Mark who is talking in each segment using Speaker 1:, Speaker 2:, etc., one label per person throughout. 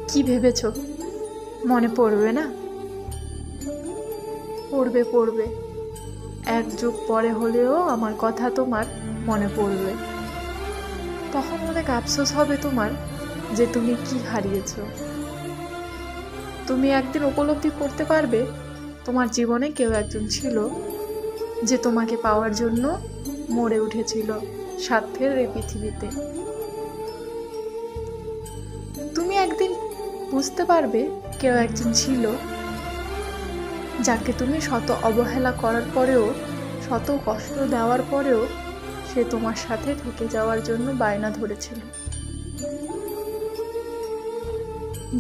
Speaker 1: কি ভেবেছ মনে পড়বে না? পড়বে পড়বে, এক যুগ পরে হলেও আমার কথা তোমার মনে পড়বে। তখন অনেক আফসোস হবে তোমার যে তুমি কি হারিয়েছ। তুমি একদিন উপলব্ধি করতে পারবে তোমার জীবনে কেউ একজন ছিল যে তোমাকে পাওয়ার জন্য মরে উঠেছিল স্বার্থের এই পৃথিবীতে। তুমি একদিন বুঝতে পারবে কেউ একজন ছিল যাকে তুমি শত অবহেলা করার পরেও, শত কষ্ট দেওয়ার পরেও সে তোমার সাথে থেকে যাওয়ার জন্য বায়না ধরেছিল।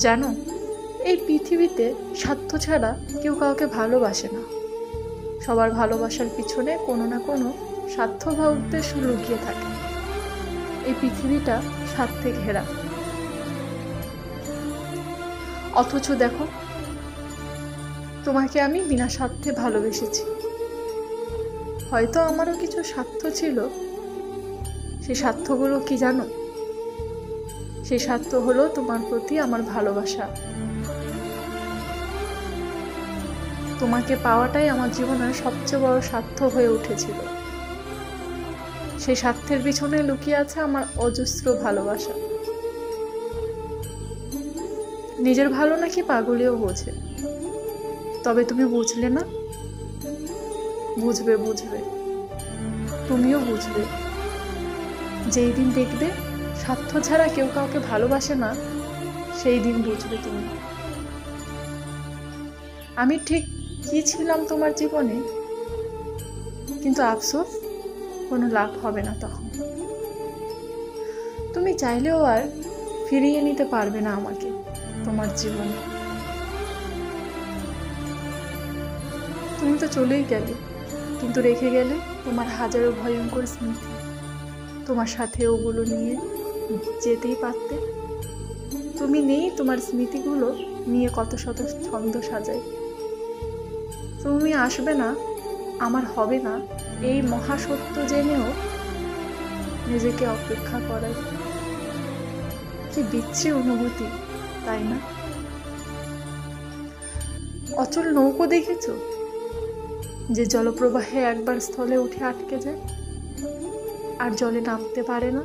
Speaker 1: জানো, এই পৃথিবীতে স্বার্থ ছাড়া কেউ কাউকে ভালোবাসে না। সবার ভালোবাসার পিছনে কোনো না কোনো স্বার্থ বা উদ্দেশ্য লুকিয়ে থাকে। এই পৃথিবীটা স্বার্থে ঘেরা। অথচ দেখো, তোমাকে আমি বিনা স্বার্থে ভালোবেসেছি। হয়তো আমারও কিছু স্বার্থ ছিল। সেই স্বার্থগুলো কি জানো? সেই স্বার্থ হলো তোমার প্রতি আমার ভালোবাসা। তোমাকে পাওয়াটাই আমার জীবনের সবচেয়ে বড় স্বার্থ হয়ে উঠেছিল। সেই স্বার্থের পিছনে লুকিয়ে আছে আমার অজস্র ভালোবাসা। নিজের ভালো নাকি পাগলেও বোঝে, তবে তুমি বুঝলে না। বুঝবে বুঝবে, তুমিও বুঝবে। যেই দিন দেখবে স্বার্থ ছাড়া কেউ কাউকে ভালোবাসে না, সেই দিন বুঝবে তুমি আমি ঠিক কি ছিলাম তোমার জীবনে। কিন্তু আফসোস, কোনো লাভ হবে না তখন। তুমি চাইলেও আর ফিরিয়ে নিতে পারবে না আমাকে তোমার জীবনে। তুমি তো চলেই গেলে, কিন্তু রেখে গেলে তোমার হাজারো ভয়ঙ্কর স্মৃতি। তোমার সাথে ওগুলো নিয়ে যেতেই পারতে। তুমি নেই, তোমার স্মৃতিগুলো নিয়ে কত শত ছন্দ সাজায়। তুমি আসবে না, আমার হবে না, এই মহাসত্য জেনেও নিজেকে অপেক্ষা করাই কি বিচ্ছিরি অনুভূতি, তাই না? অচল নৌকো দেখেছো, যে জলপ্রবাহে একবার স্থলে উঠে আটকে যায় আর জলে নামতে পারে না।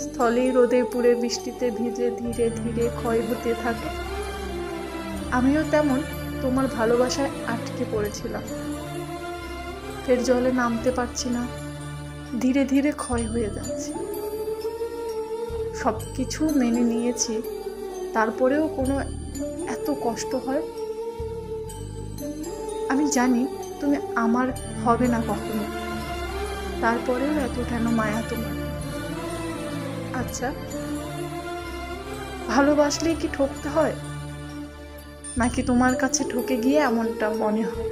Speaker 1: স্থলেই রোদে পুড়ে বৃষ্টিতে ভিজে ধীরে ধীরে ক্ষয় হতে থাকে। আমিও তেমন তোমার ভালোবাসায় আটকে পড়েছিলাম। ফের জলে নামতে পারছি না, ধীরে ধীরে ক্ষয় হয়ে যাচ্ছে। সবকিছু মেনে নিয়েছি, তারপরেও কোনো এত কষ্ট হয়। আমি জানি তুমি আমার হবে না কখনো, তারপরেও এত কেন মায়া তোমার? আচ্ছা, ভালোবাসলেই কি ঠকতে হয়, নাকি তোমার কাছে ঠকে গিয়ে এমনটা মনে হয়?